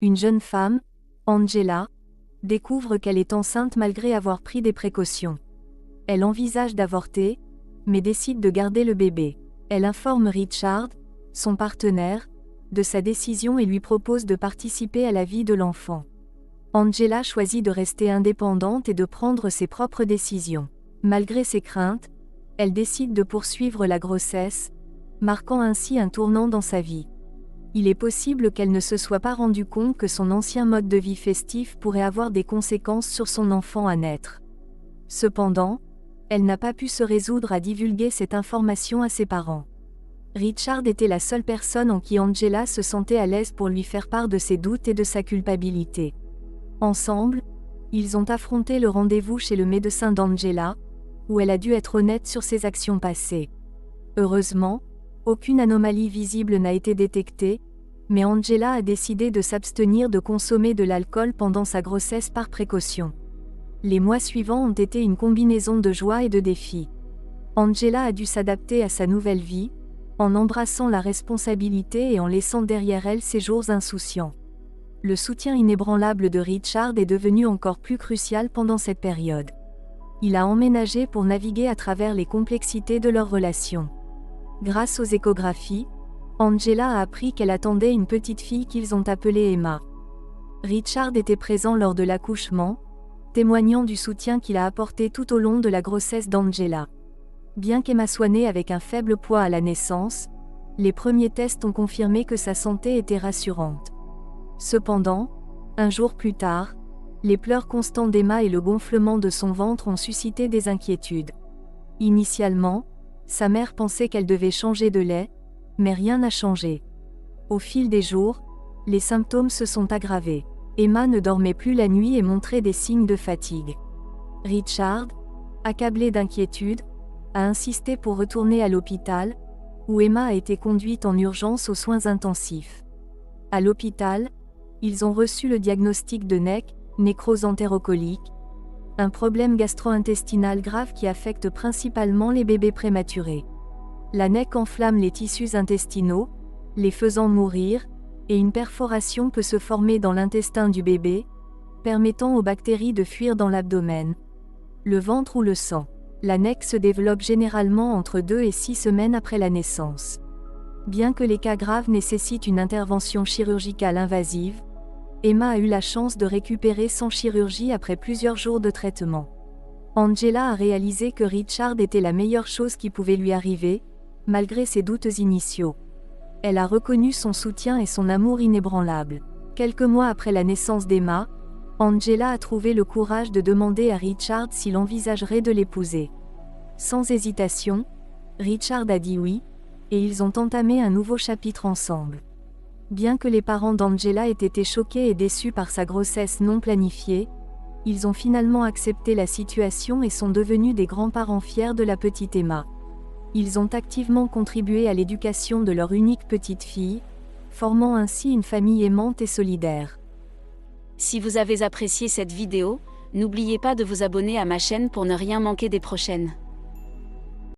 Une jeune femme, Angela, découvre qu'elle est enceinte malgré avoir pris des précautions. Elle envisage d'avorter, mais décide de garder le bébé. Elle informe Richard, son partenaire, de sa décision et lui propose de participer à la vie de l'enfant. Angela choisit de rester indépendante et de prendre ses propres décisions. Malgré ses craintes, elle décide de poursuivre la grossesse, marquant ainsi un tournant dans sa vie. Il est possible qu'elle ne se soit pas rendue compte que son ancien mode de vie festif pourrait avoir des conséquences sur son enfant à naître. Cependant, elle n'a pas pu se résoudre à divulguer cette information à ses parents. Richard était la seule personne en qui Angela se sentait à l'aise pour lui faire part de ses doutes et de sa culpabilité. Ensemble, ils ont affronté le rendez-vous chez le médecin d'Angela, où elle a dû être honnête sur ses actions passées. Heureusement, aucune anomalie visible n'a été détectée, mais Angela a décidé de s'abstenir de consommer de l'alcool pendant sa grossesse par précaution. Les mois suivants ont été une combinaison de joie et de défis. Angela a dû s'adapter à sa nouvelle vie, en embrassant la responsabilité et en laissant derrière elle ses jours insouciants. Le soutien inébranlable de Richard est devenu encore plus crucial pendant cette période. Il a emménagé pour naviguer à travers les complexités de leur relation. Grâce aux échographies, Angela a appris qu'elle attendait une petite fille qu'ils ont appelée Emma. Richard était présent lors de l'accouchement, témoignant du soutien qu'il a apporté tout au long de la grossesse d'Angela. Bien qu'Emma soit née avec un faible poids à la naissance, les premiers tests ont confirmé que sa santé était rassurante. Cependant, un jour plus tard, les pleurs constants d'Emma et le gonflement de son ventre ont suscité des inquiétudes. Initialement, sa mère pensait qu'elle devait changer de lait, mais rien n'a changé. Au fil des jours, les symptômes se sont aggravés. Emma ne dormait plus la nuit et montrait des signes de fatigue. Richard, accablé d'inquiétude, a insisté pour retourner à l'hôpital, où Emma a été conduite en urgence aux soins intensifs. À l'hôpital, ils ont reçu le diagnostic de NEC, nécrose entérocolique, un problème gastro-intestinal grave qui affecte principalement les bébés prématurés. La NEC enflamme les tissus intestinaux, les faisant mourir, et une perforation peut se former dans l'intestin du bébé, permettant aux bactéries de fuir dans l'abdomen, le ventre ou le sang. La NEC se développe généralement entre 2 et 6 semaines après la naissance. Bien que les cas graves nécessitent une intervention chirurgicale invasive, Emma a eu la chance de récupérer sans chirurgie après plusieurs jours de traitement. Angela a réalisé que Richard était la meilleure chose qui pouvait lui arriver, malgré ses doutes initiaux. Elle a reconnu son soutien et son amour inébranlable. Quelques mois après la naissance d'Emma, Angela a trouvé le courage de demander à Richard s'il envisagerait de l'épouser. Sans hésitation, Richard a dit oui, et ils ont entamé un nouveau chapitre ensemble. Bien que les parents d'Angela aient été choqués et déçus par sa grossesse non planifiée, ils ont finalement accepté la situation et sont devenus des grands-parents fiers de la petite Emma. Ils ont activement contribué à l'éducation de leur unique petite fille, formant ainsi une famille aimante et solidaire. Si vous avez apprécié cette vidéo, n'oubliez pas de vous abonner à ma chaîne pour ne rien manquer des prochaines.